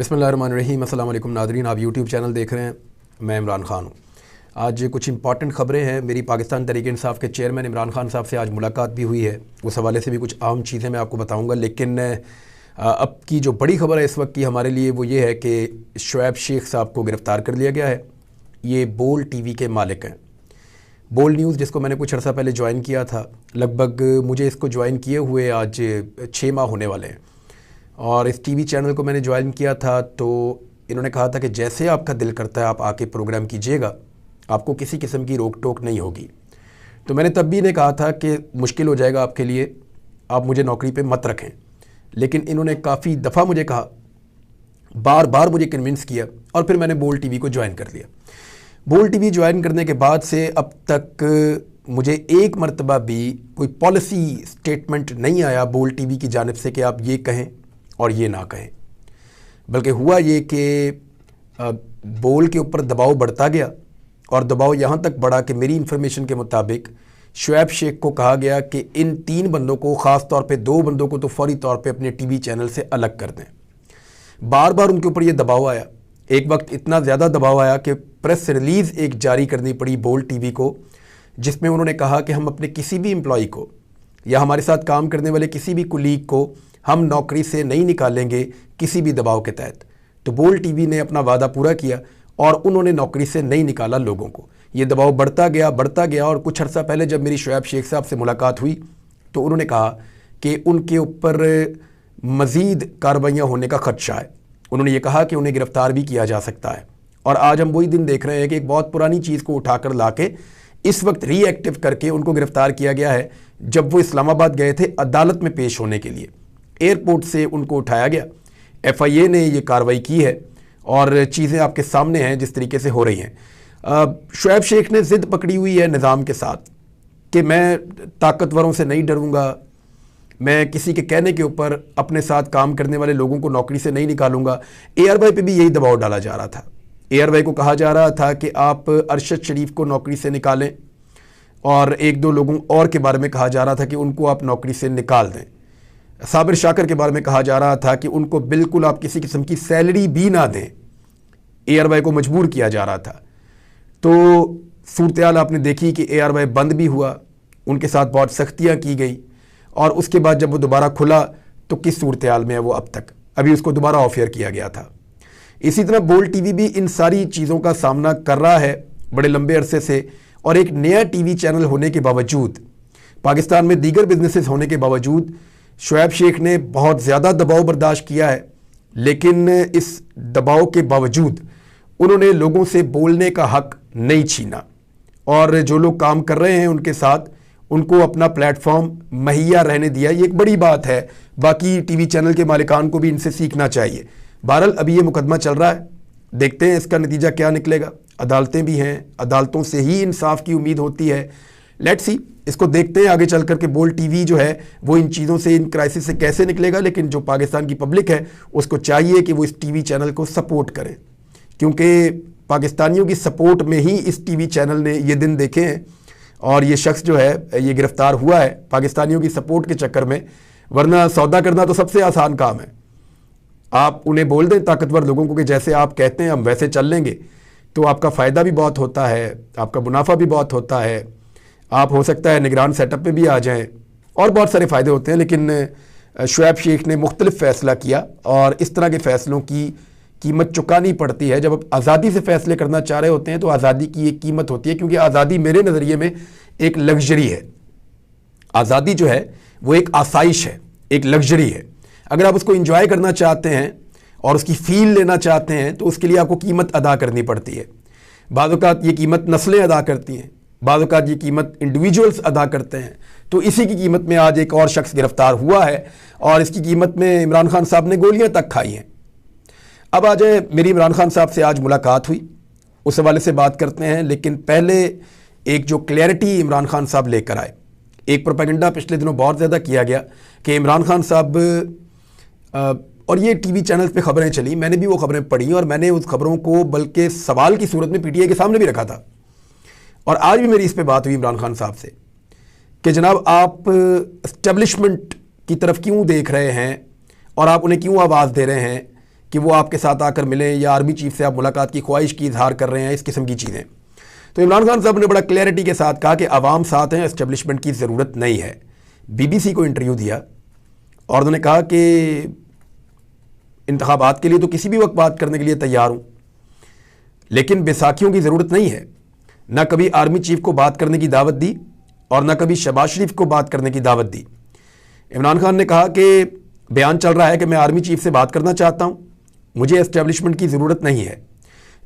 बिस्मिल्लाहिर्रहमानिर्रहीम। अस्सलाम वालेकुम नाज़रीन, आप यूट्यूब चैनल देख रहे हैं। मैं इमरान ख़ान हूँ। आज कुछ इंपॉर्टेंट ख़बरें हैं। मेरी पाकिस्तान तहरीक-ए-इंसाफ़ के चेयरमैन इमरान ख़ान साहब से आज मुलाकात भी हुई है। उस हवाले से भी कुछ अहम चीज़ें मैं आपको बताऊँगा। लेकिन अब की जो बड़ी ख़बर है इस वक्त की हमारे लिए वो ये है कि शुएब शेख साहब को गिरफ़्तार कर लिया गया है। ये बोल टीवी के मालिक हैं। बोल न्यूज़, जिसको मैंने कुछ अर्सा पहले ज्वाइन किया था, लगभग मुझे इसको ज्वाइन किए हुए आज 6 माह होने वाले हैं। और इस टीवी चैनल को मैंने ज्वाइन किया था तो इन्होंने कहा था कि जैसे आपका दिल करता है आप आके प्रोग्राम कीजिएगा, आपको किसी किस्म की रोक टोक नहीं होगी। तो मैंने तब भी इन्हें कहा था कि मुश्किल हो जाएगा आपके लिए, आप मुझे नौकरी पे मत रखें। लेकिन इन्होंने काफ़ी दफ़ा मुझे कहा, बार बार मुझे कन्विंस किया और फिर मैंने बोल टीवी को ज्वाइन कर लिया। बोल टीवी ज्वाइन करने के बाद से अब तक मुझे एक मरतबा भी कोई पॉलिसी स्टेटमेंट नहीं आया बोल टीवी की जानिब से कि आप ये कहें और ये ना कहें। बल्कि हुआ ये कि बोल के ऊपर दबाव बढ़ता गया और दबाव यहाँ तक बढ़ा कि मेरी इन्फॉर्मेशन के मुताबिक शुएब शेख को कहा गया कि इन 3 बंदों को, ख़ास तौर पे 2 बंदों को तो फौरी तौर पे अपने टीवी चैनल से अलग कर दें। बार बार उनके ऊपर ये दबाव आया। एक वक्त इतना ज़्यादा दबाव आया कि प्रेस रिलीज़ एक जारी करनी पड़ी बोल टीवी को, जिसमें उन्होंने कहा कि हम अपने किसी भी एम्प्लॉई को या हमारे साथ काम करने वाले किसी भी कुलीग को हम नौकरी से नहीं निकालेंगे किसी भी दबाव के तहत। तो बोल टीवी ने अपना वादा पूरा किया और उन्होंने नौकरी से नहीं निकाला लोगों को। ये दबाव बढ़ता गया और कुछ अर्सा पहले जब मेरी शुएब शेख साहब से मुलाकात हुई तो उन्होंने कहा कि उनके ऊपर मज़ीद कार्रवाइयाँ होने का ख़दशा है। उन्होंने ये कहा कि उन्हें गिरफ़्तार भी किया जा सकता है। और आज हम वही दिन देख रहे हैं कि एक बहुत पुरानी चीज़ को उठाकर लाके इस वक्त रीएक्टिव करके उनको गिरफ़्तार किया गया है, जब वो इस्लामाबाद गए थे अदालत में पेश होने के लिए। एयरपोर्ट से उनको उठाया गया। FIA ने ये कार्रवाई की है और चीज़ें आपके सामने हैं जिस तरीके से हो रही हैं। शुएब शेख ने ज़िद पकड़ी हुई है निज़ाम के साथ कि मैं ताकतवरों से नहीं डरूंगा, मैं किसी के कहने के ऊपर अपने साथ काम करने वाले लोगों को नौकरी से नहीं निकालूंगा। ARY पे भी यही दबाव डाला जा रहा था। ARY को कहा जा रहा था कि आप अरशद शरीफ को नौकरी से निकालें और 1-2 लोगों और के बारे में कहा जा रहा था कि उनको आप नौकरी से निकाल दें। साबिर शाकर के बारे में कहा जा रहा था कि उनको बिल्कुल आप किसी किस्म की सैलरी भी ना दें। ARY को मजबूर किया जा रहा था। तो सूरत-ए-हाल आपने देखी कि ARY बंद भी हुआ, उनके साथ बहुत सख्तियाँ की गई और उसके बाद जब वो दोबारा खुला तो किस सूरत-ए-हाल में है वो अब तक, अभी उसको दोबारा ऑफ एयर किया गया था। इसी तरह बोल टीवी भी इन सारी चीज़ों का सामना कर रहा है बड़े लंबे अरसे से। और एक नया टीवी चैनल होने के बावजूद, पाकिस्तान में दीगर बिजनेसेस होने के बावजूद शुएब शेख ने बहुत ज़्यादा दबाव बर्दाश्त किया है। लेकिन इस दबाव के बावजूद उन्होंने लोगों से बोलने का हक नहीं छीना और जो लोग काम कर रहे हैं उनके साथ उनको अपना प्लेटफॉर्म मुहैया रहने दिया। ये एक बड़ी बात है। बाकी टीवी चैनल के मालिकान को भी इनसे सीखना चाहिए। बहरहाल अभी ये मुकदमा चल रहा है, देखते हैं इसका नतीजा क्या निकलेगा। अदालतें भी हैं, अदालतों से ही इंसाफ की उम्मीद होती है। लेट्स सी, इसको देखते हैं आगे चल कर के बोल टीवी जो है वो इन चीज़ों से, इन क्राइसिस से कैसे निकलेगा। लेकिन जो पाकिस्तान की पब्लिक है उसको चाहिए कि वो इस टीवी चैनल को सपोर्ट करें, क्योंकि पाकिस्तानियों की सपोर्ट में ही इस टीवी चैनल ने ये दिन देखे हैं और ये शख्स जो है ये गिरफ़्तार हुआ है पाकिस्तानियों की सपोर्ट के चक्कर में। वरना सौदा करना तो सबसे आसान काम है। आप उन्हें बोल दें ताकतवर लोगों को कि जैसे आप कहते हैं हम वैसे चल लेंगे, तो आपका फ़ायदा भी बहुत होता है, आपका मुनाफा भी बहुत होता है, आप हो सकता है निगरान सेटअप पे भी आ जाएं और बहुत सारे फ़ायदे होते हैं। लेकिन शुएब शेख ने मुख्तलिफ फ़ैसला किया और इस तरह के फ़ैसलों की कीमत चुकानी पड़ती है। जब आप आज़ादी से फ़ैसले करना चाह रहे होते हैं तो आज़ादी की एक कीमत होती है, क्योंकि आज़ादी मेरे नज़रिए में एक लग्जरी है। आज़ादी जो है वो एक आसाइश है, एक लग्जरी है। अगर आप उसको इंजॉय करना चाहते हैं और उसकी फ़ील लेना चाहते हैं तो उसके लिए आपको कीमत अदा करनी पड़ती है। बाज़ औक़ात ये कीमत नस्लें अदा करती हैं, बाज़ औक़ात ये कीमत इंडिविजुअल्स अदा करते हैं। तो इसी की कीमत में आज एक और शख्स गिरफ़्तार हुआ है और इसकी कीमत में इमरान खान साहब ने गोलियां तक खाई हैं। अब आ जाए, मेरी इमरान खान साहब से आज मुलाकात हुई, उस हवाले से बात करते हैं। लेकिन पहले एक जो क्लैरिटी इमरान खान साहब लेकर आए। एक प्रोपेगेंडा पिछले दिनों बहुत ज़्यादा किया गया कि इमरान खान साहब, और ये टीवी चैनल्स पे ख़बरें चली, मैंने भी वो ख़बरें पढ़ी और मैंने उस खबरों को बल्कि सवाल की सूरत में PTI के सामने भी रखा था। और आज भी मेरी इस पे बात हुई इमरान खान साहब से कि जनाब आप एस्टेब्लिशमेंट की तरफ क्यों देख रहे हैं और आप उन्हें क्यों आवाज़ दे रहे हैं कि वो आपके साथ आकर मिलें या आर्मी चीफ से आप मुलाकात की ख्वाहिश की इजहार कर रहे हैं, इस किस्म की चीज़ें। तो इमरान खान साहब ने बड़ा क्लैरिटी के साथ कहा कि आवाम साथ हैं, एस्टेब्लिशमेंट की ज़रूरत नहीं है। BBC को इंटरव्यू दिया और उन्होंने कहा कि इंतखाबात के लिए तो किसी भी वक्त बात करने के लिए तैयार हूँ, लेकिन बैसाखियों की ज़रूरत नहीं है। ना कभी आर्मी चीफ को बात करने की दावत दी और ना कभी शहबाज शरीफ को बात करने की दावत दी। इमरान खान ने कहा कि बयान चल रहा है कि मैं आर्मी चीफ से बात करना चाहता हूँ, मुझे एस्टेब्लिशमेंट की ज़रूरत नहीं है।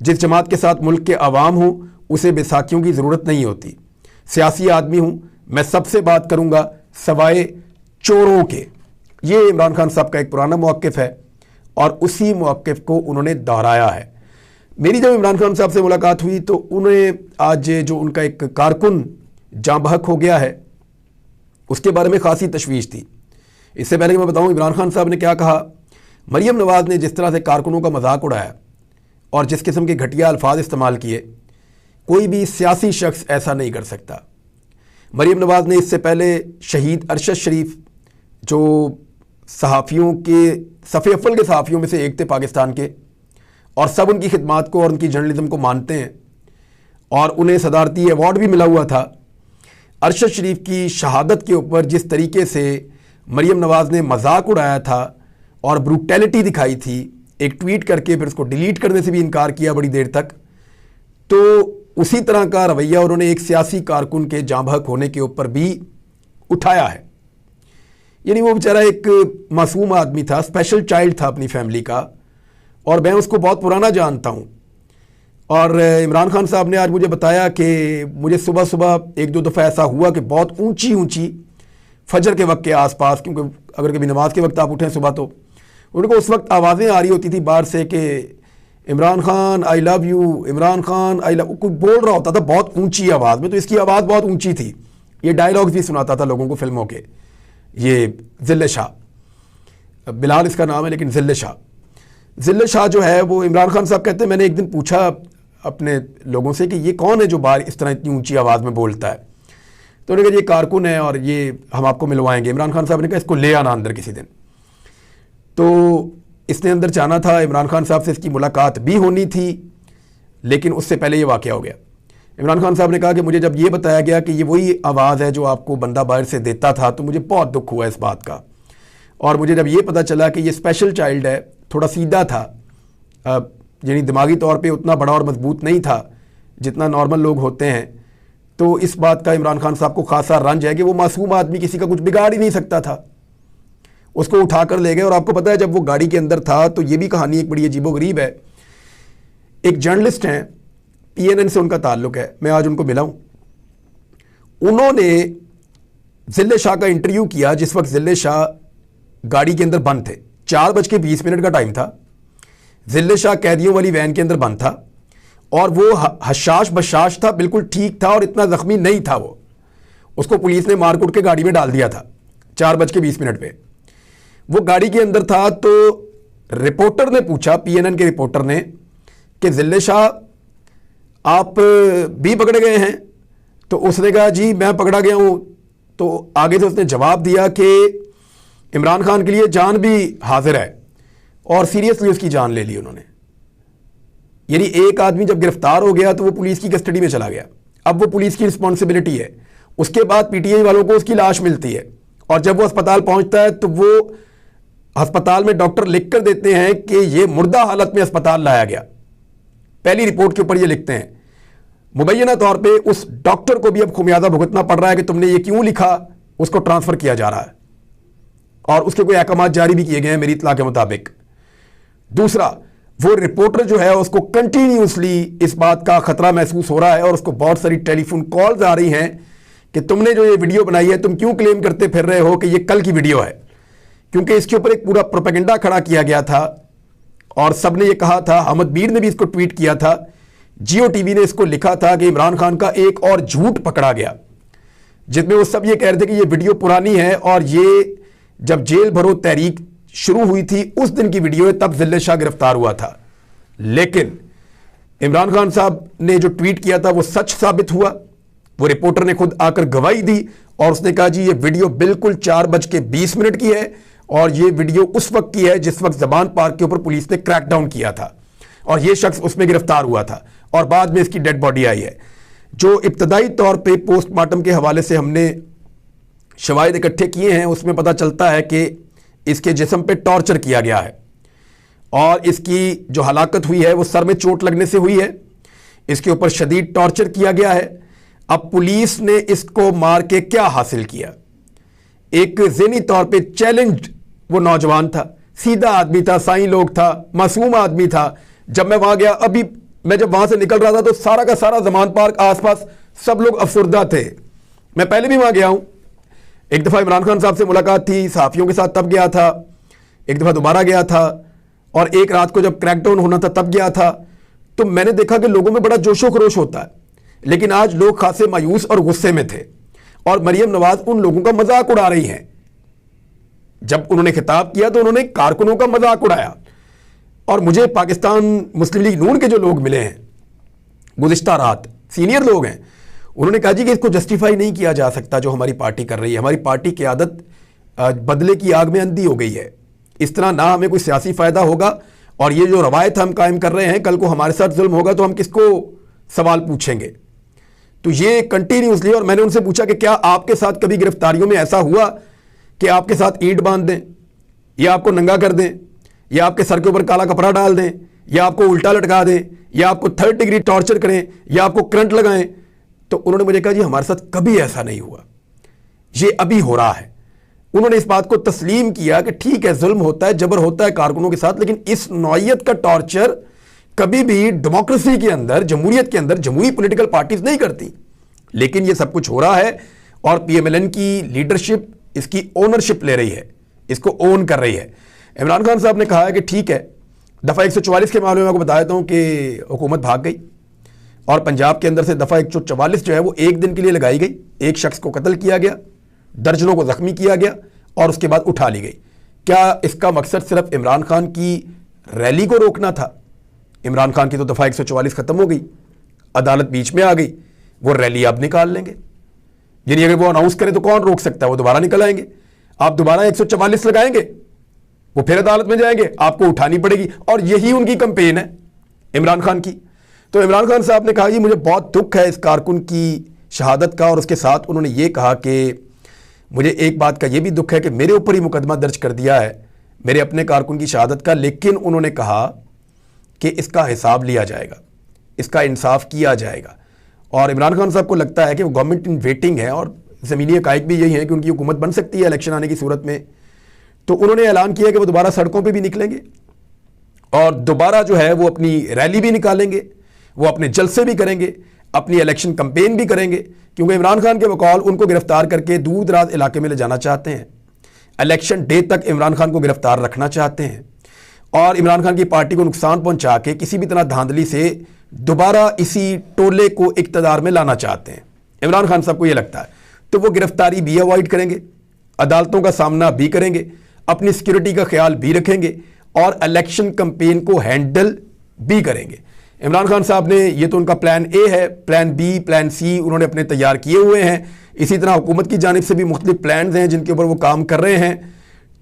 जिस जमात के साथ मुल्क के अवाम हूँ उसे बैसाखियों की ज़रूरत नहीं होती। सियासी आदमी हूँ, मैं सबसे बात करूँगा सवाए चोरों के। ये इमरान खान साहब का एक पुराना मौक़िफ़ है और उसी मौक़िफ़ को उन्होंने दोहराया है। मेरी जब इमरान खान साहब से मुलाकात हुई तो उन्हें आज जो उनका एक कारकुन जाँ बहक हो गया है उसके बारे में खासी तशवीश थी। इससे पहले कि मैं बताऊं इमरान खान साहब ने क्या कहा, मरियम नवाज़ ने जिस तरह से कारकुनों का मजाक उड़ाया और जिस किस्म के घटिया अल्फाज इस्तेमाल किए, कोई भी सियासी शख्स ऐसा नहीं कर सकता। मरियम नवाज़ ने इससे पहले शहीद अरशद शरीफ जो सहाफ़ियों के सफ़े अव्वल के सहाफ़ियों में से एक थे पाकिस्तान के, और सब उनकी खिदमात को और उनकी जर्नलिज्म को मानते हैं और उन्हें सदारती अवार्ड भी मिला हुआ था। अरशद शरीफ की शहादत के ऊपर जिस तरीके से मरियम नवाज़ ने मजाक उड़ाया था और ब्रूटैलिटी दिखाई थी, एक ट्वीट करके फिर उसको डिलीट करने से भी इनकार किया बड़ी देर तक, तो उसी तरह का रवैया उन्होंने एक सियासी कारकुन के जाँ बहक होने के ऊपर भी उठाया है। यानी वो बेचारा एक मासूम आदमी था, स्पेशल चाइल्ड था अपनी फैमिली का, और मैं उसको बहुत पुराना जानता हूँ। और इमरान खान साहब ने आज मुझे बताया कि मुझे सुबह सुबह एक दो दफ़ा ऐसा हुआ कि बहुत ऊंची ऊंची फजर के वक्त के आसपास, क्योंकि अगर कभी नमाज के वक्त आप उठें सुबह तो उनको उस वक्त आवाज़ें आ रही होती थी बाहर से कि Imran Khan I love you, Imran Khan I love, कोई बोल रहा होता था बहुत ऊंची आवाज़ में। तो इसकी आवाज़ बहुत ऊंची थी, ये डायलॉग्स भी सुनाता था लोगों को फिल्मों के। ये ज़िल्ले शाह, बिलाल इसका नाम है, लेकिन ज़िल्ले शाह जो है वो इमरान खान साहब कहते हैं, मैंने एक दिन पूछा अपने लोगों से कि ये कौन है जो बाहर इस तरह इतनी ऊंची आवाज़ में बोलता है। तो उन्होंने कहा ये कारकुन है और ये हम आपको मिलवाएंगे। इमरान खान साहब ने कहा इसको ले आना अंदर किसी दिन। तो इसने अंदर जाना था, इमरान खान साहब से इसकी मुलाकात भी होनी थी, लेकिन उससे पहले ये वाक़या हो गया। इमरान खान साहब ने कहा कि मुझे जब ये बताया गया कि ये वही आवाज़ है जो आपको बंदा बाहर से देता था, तो मुझे बहुत दुख हुआ इस बात का। और मुझे जब ये पता चला कि ये स्पेशल चाइल्ड है, थोड़ा सीधा था, यानी दिमागी तौर पे उतना बड़ा और मजबूत नहीं था जितना नॉर्मल लोग होते हैं, तो इस बात का इमरान खान साहब को खासा रंज है कि वो मासूम आदमी किसी का कुछ बिगाड़ ही नहीं सकता था। उसको उठाकर ले गए। और आपको पता है जब वो गाड़ी के अंदर था तो ये भी कहानी एक बड़ी अजीबोगरीब है। एक जर्नलिस्ट हैं, PNN से उनका ताल्लुक है, मैं आज उनको मिला हूँ। उन्होंने ज़िल्ले शाह का इंटरव्यू किया जिस वक्त ज़िल्ले शाह गाड़ी के अंदर बंद थे। 4:20 का टाइम था। ज़िल्ले शाह कैदियों वाली वैन के अंदर बंद था और वो हशाश बशाश था, बिल्कुल ठीक था और इतना ज़ख्मी नहीं था। वो उसको पुलिस ने मार कूट के गाड़ी में डाल दिया था 4:20 पे। वो गाड़ी के अंदर था तो रिपोर्टर ने पूछा, PNN के रिपोर्टर ने, कि ज़िल्ले शाह आप भी पकड़े गए हैं? तो उसने कहा जी मैं पकड़ा गया हूँ। तो आगे से उसने जवाब दिया कि इमरान खान के लिए जान भी हाजिर है, और सीरियसली उसकी जान ले ली उन्होंने। यानी एक आदमी जब गिरफ्तार हो गया तो वो पुलिस की कस्टडी में चला गया। अब वो पुलिस की रिस्पॉन्सिबिलिटी है। उसके बाद PTI वालों को उसकी लाश मिलती है और जब वो अस्पताल पहुंचता है तो वो अस्पताल में डॉक्टर लिख कर देते हैं कि ये मुर्दा हालत में अस्पताल लाया गया। पहली रिपोर्ट के ऊपर ये लिखते हैं। मुबैना तौर पे उस डॉक्टर को भी अब खुमियाजा भुगतना पड़ रहा है कि तुमने ये क्यों लिखा। उसको ट्रांसफ़र किया जा रहा है और उसके कोई अहकाम जारी भी किए गए हैं मेरी इत्तला के मुताबिक। दूसरा, वो रिपोर्टर जो है उसको कंटिन्यूसली इस बात का खतरा महसूस हो रहा है और उसको बहुत सारी टेलीफोन कॉल्स आ रही हैं कि तुमने जो ये वीडियो बनाई है तुम क्यों क्लेम करते फिर रहे हो कि ये कल की वीडियो है, क्योंकि इसके ऊपर एक पूरा प्रोपेगेंडा खड़ा किया गया था और सब ने ये कहा था। अहमद मीर ने भी इसको ट्वीट किया था, जियो TV ने इसको लिखा था कि इमरान खान का एक और झूठ पकड़ा गया, जिसमें वो सब ये कह रहे थे कि ये वीडियो पुरानी है और ये जब जेल भरो तहरीक शुरू हुई थी उस दिन की वीडियो है, तब ज़िल्ले शाह गिरफ्तार हुआ था। लेकिन इमरान खान साहब ने जो ट्वीट किया था वो सच साबित हुआ। वो रिपोर्टर ने खुद आकर गवाही दी और उसने कहा जी ये वीडियो बिल्कुल 4:20 की है और ये वीडियो उस वक्त की है जिस वक्त ज़मान पार्क के ऊपर पुलिस ने क्रैकडाउन किया था और ये शख्स उसमें गिरफ्तार हुआ था और बाद में इसकी डेड बॉडी आई है। जो इब्तदाई तौर पे पोस्टमार्टम के हवाले से हमने शवाहिद इकट्ठे किए हैं उसमें पता चलता है कि इसके जिस्म पे टॉर्चर किया गया है और इसकी जो हलाकत हुई है वो सर में चोट लगने से हुई है। इसके ऊपर शदीद टॉर्चर किया गया है। अब पुलिस ने इसको मार के क्या हासिल किया? एक ज़हनी तौर पे चैलेंज्ड वो नौजवान था, सीधा आदमी था, साईं लोग था, मासूम आदमी था। जब मैं वहां गया, अभी मैं जब वहां से निकल रहा था तो सारा का सारा ज़मान पार्क आसपास सब लोग अफसरदा थे। मैं पहले भी वहां गया हूं, एक दफ़ा इमरान खान साहब से मुलाकात थी, सहाफ़ियों के साथ तब गया था, एक दफ़ा दोबारा गया था और एक रात को जब क्रैकडाउन होना था तब गया था। तो मैंने देखा कि लोगों में बड़ा जोशो खरोश होता है, लेकिन आज लोग खासे मायूस और गुस्से में थे और मरियम नवाज उन लोगों का मजाक उड़ा रही हैं। जब उन्होंने खिताब किया तो उन्होंने कारकुनों का मजाक उड़ाया और मुझे पाकिस्तान मुस्लिम लीग नून के जो लोग मिले हैं गुज़िश्ता रात, सीनियर लोग हैं, उन्होंने कहा जी कि इसको जस्टिफाई नहीं किया जा सकता जो हमारी पार्टी कर रही है। हमारी पार्टी की आदत बदले की आग में अंधी हो गई है। इस तरह ना हमें कोई सियासी फ़ायदा होगा और ये जो रवायत हम कायम कर रहे हैं, कल को हमारे साथ जुल्म होगा तो हम किसको सवाल पूछेंगे? तो ये कंटिन्यूसली। और मैंने उनसे पूछा कि क्या आपके साथ कभी गिरफ्तारियों में ऐसा हुआ कि आपके साथ ईंट बांध दें या आपको नंगा कर दें या आपके सर के ऊपर काला कपड़ा डाल दें या आपको उल्टा लटका दें या आपको 3rd डिग्री टॉर्चर करें या आपको करंट लगाएं? तो उन्होंने मुझे कहा जी हमारे साथ कभी ऐसा नहीं हुआ, ये अभी हो रहा है। उन्होंने इस बात को तस्लीम किया कि ठीक है, जुल्म होता है, जबर होता है कारकुनों के साथ, लेकिन इस नौइयत का टॉर्चर कभी भी डेमोक्रेसी के अंदर, जमहूरियत के अंदर जमहूरी पॉलिटिकल पार्टीज नहीं करती। लेकिन ये सब कुछ हो रहा है और पीएमएलएन की लीडरशिप इसकी ओनरशिप ले रही है, इसको ओन कर रही है। इमरान खान साहब ने कहा है कि ठीक है, दफ़ा 144 के मामले में आपको बता देता हूँ कि हुकूमत भाग गई और पंजाब के अंदर से दफ़ा 144 जो है वो एक दिन के लिए लगाई गई। एक शख्स को कत्ल किया गया, दर्जनों को ज़ख्मी किया गया और उसके बाद उठा ली गई। क्या इसका मकसद सिर्फ इमरान खान की रैली को रोकना था? इमरान खान की तो दफ़ा 144 ख़त्म हो गई, अदालत बीच में आ गई, वो रैली अब निकाल लेंगे। यानी अगर वो अनाउंस करे तो कौन रोक सकता है? वो दोबारा निकल आएंगे। आप दोबारा 144 लगाएंगे, वो फिर अदालत में जाएंगे, आपको उठानी पड़ेगी। और यही उनकी कंपेन है इमरान खान की। तो इमरान खान साहब ने कहा जी मुझे बहुत दुख है इस कारकुन की शहादत का, और उसके साथ उन्होंने ये कहा कि मुझे एक बात का ये भी दुख है कि मेरे ऊपर ही मुकदमा दर्ज कर दिया है मेरे अपने कारकुन की शहादत का, लेकिन उन्होंने कहा कि इसका हिसाब लिया जाएगा, इसका इंसाफ किया जाएगा। और इमरान खान साहब को लगता है कि वो गवर्नमेंट इन वेटिंग है और ज़मीनी हक़ाइक़ भी यही है कि उनकी हुकूमत बन सकती है इलेक्शन आने की सूरत में। तो उन्होंने ऐलान किया कि वो दोबारा सड़कों पे भी निकलेंगे और दोबारा जो है वो अपनी रैली भी निकालेंगे, वो अपने जलसे भी करेंगे, अपनी इलेक्शन कैंपेन भी करेंगे, क्योंकि इमरान खान के वकाल उनको गिरफ्तार करके दूर दराज इलाके में ले जाना चाहते हैं। इलेक्शन डे तक इमरान खान को गिरफ्तार रखना चाहते हैं और इमरान खान की पार्टी को नुकसान पहुंचा के किसी भी तरह धांधली से दोबारा इसी टोले को इक़्तिदार में लाना चाहते हैं। इमरान खान साहब को यह लगता है, तो वो गिरफ्तारी भी अवॉइड करेंगे, अदालतों का सामना भी करेंगे, अपनी सिक्योरिटी का ख्याल भी रखेंगे और इलेक्शन कैंपेन को हैंडल भी करेंगे। इमरान खान साहब ने, ये तो उनका प्लान ए है, प्लान बी, प्लान सी उन्होंने अपने तैयार किए हुए हैं। इसी तरह हुकूमत की जानिब से भी मुख्तलिफ प्लान हैं जिनके ऊपर वो काम कर रहे हैं।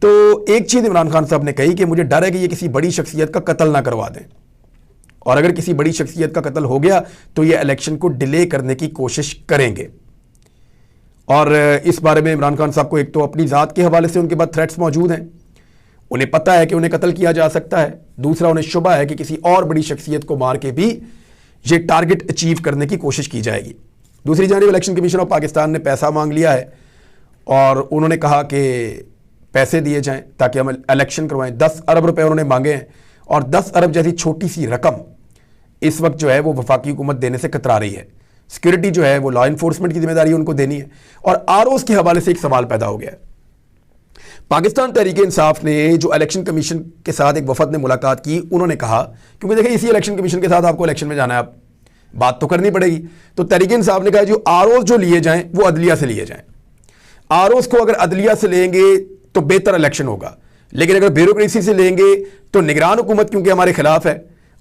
तो एक चीज़ इमरान खान साहब ने कही कि मुझे डर है कि ये किसी बड़ी शख्सियत का कत्ल ना करवा दें, और अगर किसी बड़ी शख्सियत का कत्ल हो गया तो ये इलेक्शन को डिले करने की कोशिश करेंगे। और इस बारे में इमरान खान साहब को एक तो अपनी ज़ात के हवाले से उनके पास थ्रेट्स मौजूद हैं, उन्हें पता है कि उन्हें कत्ल किया जा सकता है। दूसरा, उन्हें शुबा है कि किसी और बड़ी शख्सियत को मार के भी ये टारगेट अचीव करने की कोशिश की जाएगी। दूसरी जानिब इलेक्शन कमीशन ऑफ पाकिस्तान ने पैसा मांग लिया है और उन्होंने कहा कि पैसे दिए जाएं ताकि हम इलेक्शन करवाएं। 10 अरब रुपए उन्होंने मांगे हैं और 10 अरब जैसी छोटी सी रकम इस वक्त जो है वो वफाकी हुकूमत देने से कतरा रही है। सिक्योरिटी जो है वो लॉ इन्फोर्समेंट की जिम्मेदारी उनको देनी है। और आरओज़ के हवाले से एक सवाल पैदा हो गया है। पाकिस्तान तहरीक इंसाफ ने जो इलेक्शन कमीशन के साथ एक वफद ने मुलाकात की, उन्होंने कहा क्योंकि देखिए इसी इलेक्शन कमीशन के साथ आपको इलेक्शन में जाना है, आप बात तो करनी पड़ेगी। तो तहरीक इंसाफ ने कहा जो आरओज़ जो लिए जाएं वो अदलिया से लिए जाएं। आरओज़ को अगर अदलिया से लेंगे तो बेहतर इलेक्शन होगा, लेकिन अगर ब्यूरोक्रेसी से लेंगे तो निगरान हुकूमत क्योंकि हमारे खिलाफ है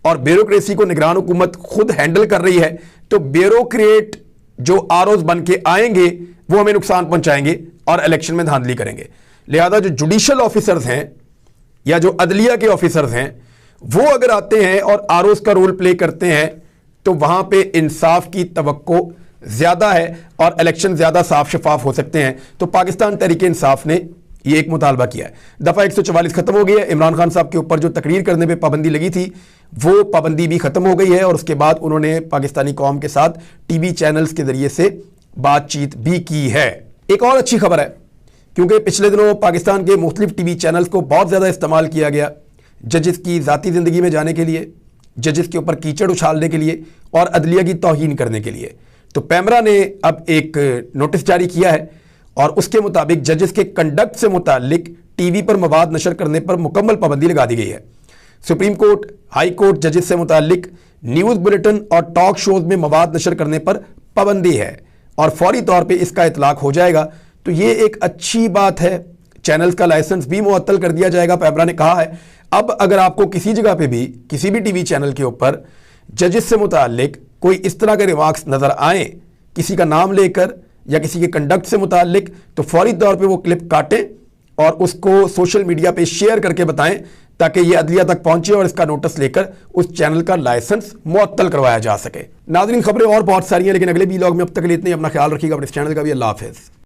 और ब्यूरोक्रेसी को निगरान हुकूमत खुद हैंडल कर रही है, तो ब्यूरोक्रेट जो आरओज़ बन के आएंगे वो हमें नुकसान पहुंचाएंगे और इलेक्शन में धांधली करेंगे। लिहाजा जो जुडिशल ऑफिसर्स हैं या जो अदलिया के ऑफिसर्स हैं वो अगर आते हैं और आरओज का रोल प्ले करते हैं तो वहां पे इंसाफ की तवक्को ज्यादा है और इलेक्शन ज्यादा साफ शफाफ हो सकते हैं। तो पाकिस्तान तहरीक इंसाफ ने ये एक मुतालबा किया है। दफा 144 खत्म हो गई है। इमरान खान साहब के ऊपर जो तकरीर करने पे पाबंदी लगी थी वो पाबंदी भी खत्म हो गई है और उसके बाद उन्होंने पाकिस्तानी कौम के साथ टीवी चैनल्स के जरिए से बातचीत भी की है। एक और अच्छी खबर है, क्योंकि पिछले दिनों पाकिस्तान के मुख्तलिफ टीवी चैनल्स को बहुत ज़्यादा इस्तेमाल किया गया जजेस की ज़ाती ज़िंदगी में जाने के लिए, जजेस के ऊपर कीचड़ उछालने के लिए और अदलिया की तौहीन करने के लिए। तो पैमरा ने अब एक नोटिस जारी किया है और उसके मुताबिक जजेस के कंडक्ट से मुतालिक टीवी पर मवाद नशर करने पर मुकम्मल पाबंदी लगा दी गई है। सुप्रीम कोर्ट, हाई कोर्ट जजेस से मुतालिक न्यूज़ बुलेटिन और टॉक शोज में मवाद नशर करने पर पाबंदी है और फौरी तौर पर इसका इतलाक हो जाएगा। तो ये एक अच्छी बात है। चैनल्स का लाइसेंस भी मुअत्तल कर दिया जाएगा। पैमरा ने कहा है अब अगर आपको किसी जगह पे भी किसी भी टीवी चैनल के ऊपर जजेस से मुतालिक कोई इस तरह के रिमार्क्स नजर आए किसी का नाम लेकर या किसी के कंडक्ट से मुतालिक, तो फौरी तौर पे वो क्लिप काटें और उसको सोशल मीडिया पे शेयर करके बताएं ताकि ये अदलिया तक पहुंचे और इसका नोटिस लेकर उस चैनल का लाइसेंस मुअत्तल करवाया जा सके। नाज़रीन, खबरें और बहुत सारी हैं लेकिन अगले वीलॉग में अब तक के लिए इतने। अपना ख्याल रखिएगा, अपने इस चैनल का भी। अल्लाह हाफ़िज़।